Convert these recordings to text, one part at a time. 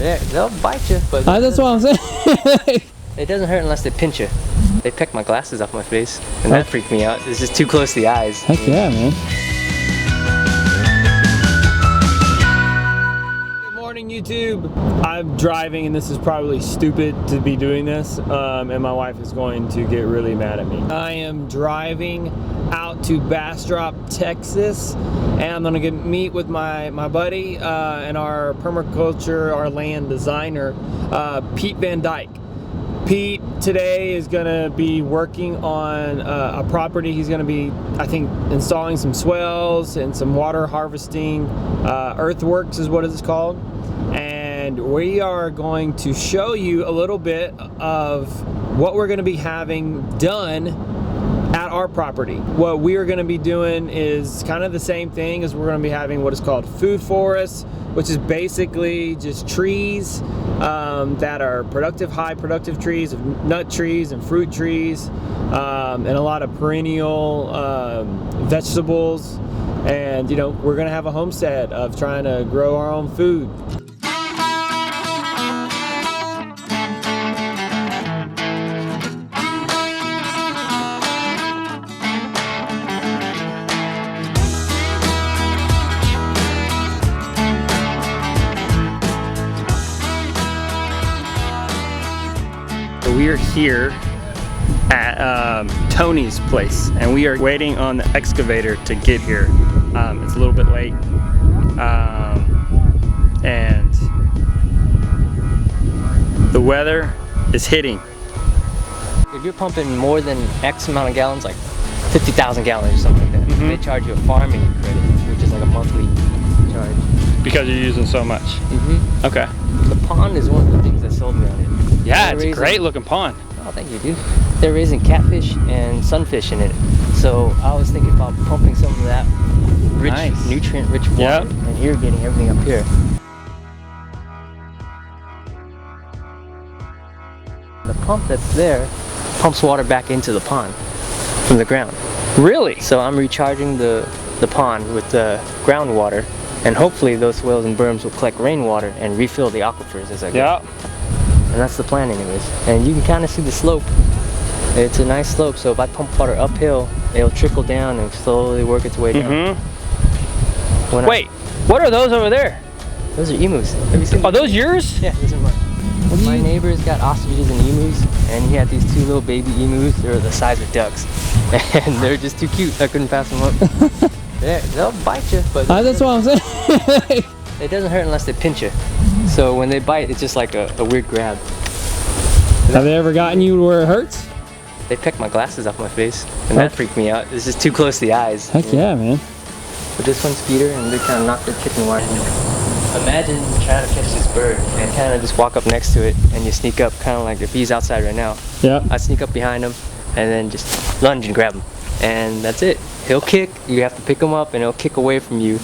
They'll bite you, but that's what I'm saying. it doesn't hurt unless they pinch you. They pecked my glasses off my face, and that freaked me out. It's just too close to the eyes. Heck yeah, man. Good morning, YouTube. I'm driving, and this is probably stupid to be doing this, and my wife is going to get really mad at me. I am driving out to Bastrop, Texas, and I'm gonna meet with my buddy and our permaculture, our land designer, Pete Van Dyke. Pete today is gonna be working on a property. He's gonna be, I think, installing some swales and some water harvesting. Earthworks is what it's called. And we are going to show you a little bit of what we're gonna be having done at our property. What we are gonna be doing is kind of the same thing as we're gonna be having what is called food forests, which is basically just trees that are productive, high productive trees, nut trees and fruit trees, and a lot of perennial vegetables. And you know, we're gonna have a homestead of trying to grow our own food. We are here at Tony's place, and we are waiting on the excavator to get here. It's a little bit late, and the weather is hitting. If you're pumping more than X amount of gallons, like 50,000 gallons or something like that, they charge you a farming credit, which is like a monthly charge. Because you're using so much. Okay. The pond is one of the things that sold me on it. Yeah, it's a great looking pond. Oh, thank you, dude. They're raising catfish and sunfish in it. So I was thinking about pumping some of that rich, nutrient-rich water and irrigating everything up here. The pump that's there pumps water back into the pond from the ground. Really? So I'm recharging the pond with the groundwater, and hopefully those swales and berms will collect rainwater and refill the aquifers as I go. Yeah. And that's the plan anyways. And you can kind of see the slope. It's a nice slope, so if I pump water uphill, it'll trickle down and slowly work its way down. Wait, what are those over there? Those are emus. Have you seen Are those yours? Yeah, those are mine. My neighbor's got ostriches and emus, and he had these two little baby emus. They're the size of ducks. And they're just too cute. I couldn't pass them up. They'll bite you, but that's what I'm saying. it doesn't hurt unless they pinch you. So when they bite, it's just like a weird grab. Have they ever gotten you where it hurts? They pecked my glasses off my face, and that freaked me out. It's just too close to the eyes. Heck yeah, man. But this one's Peter, and they kind of knocked their chicken wire. Imagine trying to catch this bird and kind of just walk up next to it, and you sneak up, kind of like if he's outside right now. Yeah. I sneak up behind him, and then just lunge and grab him, and that's it. He'll kick. You have to pick him up, and he'll kick away from you.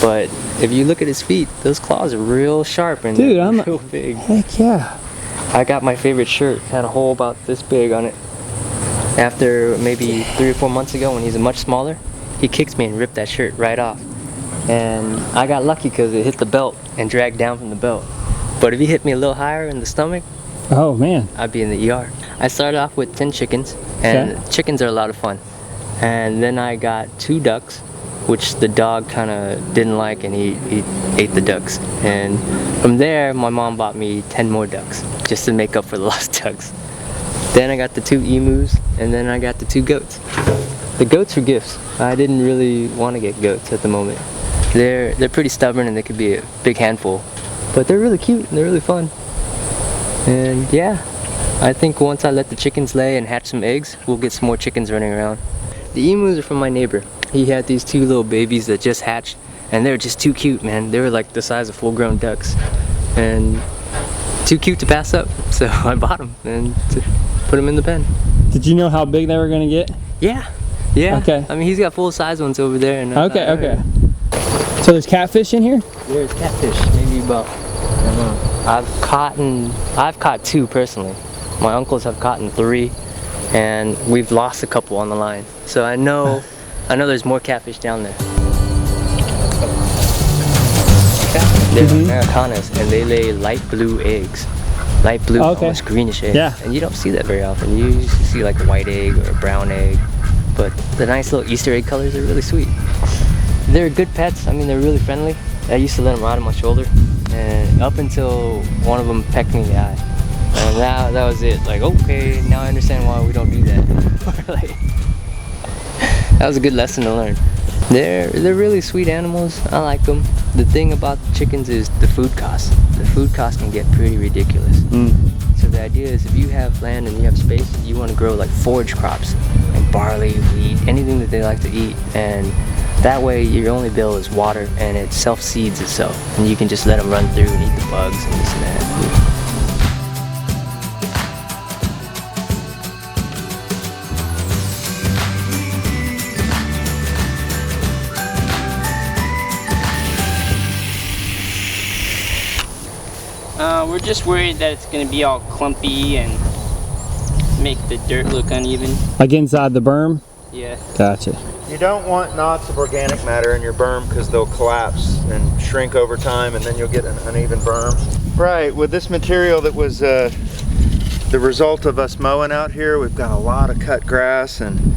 But if you look at his feet, those claws are real sharp and real big. Heck yeah. I got my favorite shirt. It had a hole about this big on it. After maybe 3 or 4 months ago, when he's much smaller, he kicked me and ripped that shirt right off. And I got lucky because it hit the belt and dragged down from the belt. But if he hit me a little higher in the stomach, oh man, I'd be in the ER. I started off with 10 chickens, and chickens are a lot of fun. And then I got 2 ducks, which the dog kind of didn't like, and he ate the ducks. And from there, my mom bought me 10 more ducks, just to make up for the lost ducks. Then I got the 2 emus, and then I got the 2 goats. The goats are gifts. I didn't really want to get goats at the moment. They're pretty stubborn, and they could be a big handful, but they're really cute and they're really fun. And yeah, I think once I let the chickens lay and hatch some eggs, we'll get some more chickens running around. The emus are from my neighbor. He had these 2 little babies that just hatched, and they were just too cute, man. They were like the size of full-grown ducks, and too cute to pass up. So I bought them and put them in the pen. Did you know how big they were gonna get? Yeah. Okay. I mean, he's got full-size ones over there. And okay. So there's catfish in here? There's catfish, maybe about, I don't know. I've caught 2 personally. My uncles have caught 3, and we've lost a couple on the line. So I know there's more catfish down there. Okay. They're Americanas, and they lay light blue eggs. Light blue, almost greenish eggs. Yeah. And you don't see that very often. You usually see like a white egg or a brown egg. But the nice little Easter egg colors are really sweet. They're good pets. I mean, they're really friendly. I used to let them ride on my shoulder, and up until one of them pecked me in the eye. And that was it. Like, okay, now I understand why we don't do that. Like, that was a good lesson to learn. They're really sweet animals. I like them. The thing about the chickens is the food costs. The food costs can get pretty ridiculous. So the idea is, if you have land and you have space, you want to grow like forage crops, like barley, wheat, anything that they like to eat, and that way your only bill is water, and it self-seeds itself, and you can just let them run through and eat the bugs and this and that. We're just worried that it's going to be all clumpy and make the dirt look uneven. Like inside the berm? Yeah. Gotcha. You don't want knots of organic matter in your berm because they'll collapse and shrink over time, and then you'll get an uneven berm. Right, with this material that was the result of us mowing out here, we've got a lot of cut grass, and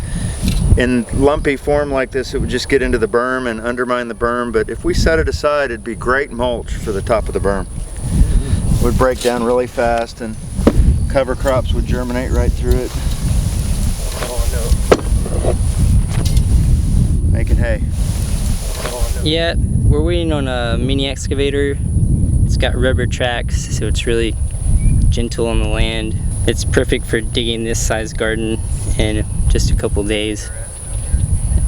in lumpy form like this, it would just get into the berm and undermine the berm. But if we set it aside, it'd be great mulch for the top of the berm. It would break down really fast, and cover crops would germinate right through it. Making hay. Yeah, we're waiting on a mini excavator. It's got rubber tracks, so it's really gentle on the land. It's perfect for digging this size garden in just a couple days.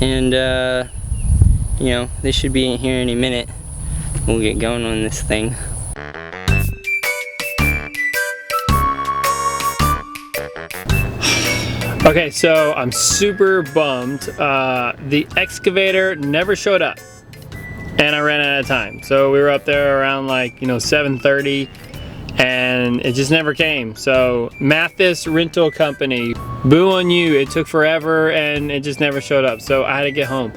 And you know, they should be in here any minute. We'll get going on this thing. Okay, so I'm super bummed. The excavator never showed up, and I ran out of time. So we were up there around like 7:30, and it just never came. So Mathis Rental Company, boo on you. It took forever, and it just never showed up. So I had to get home.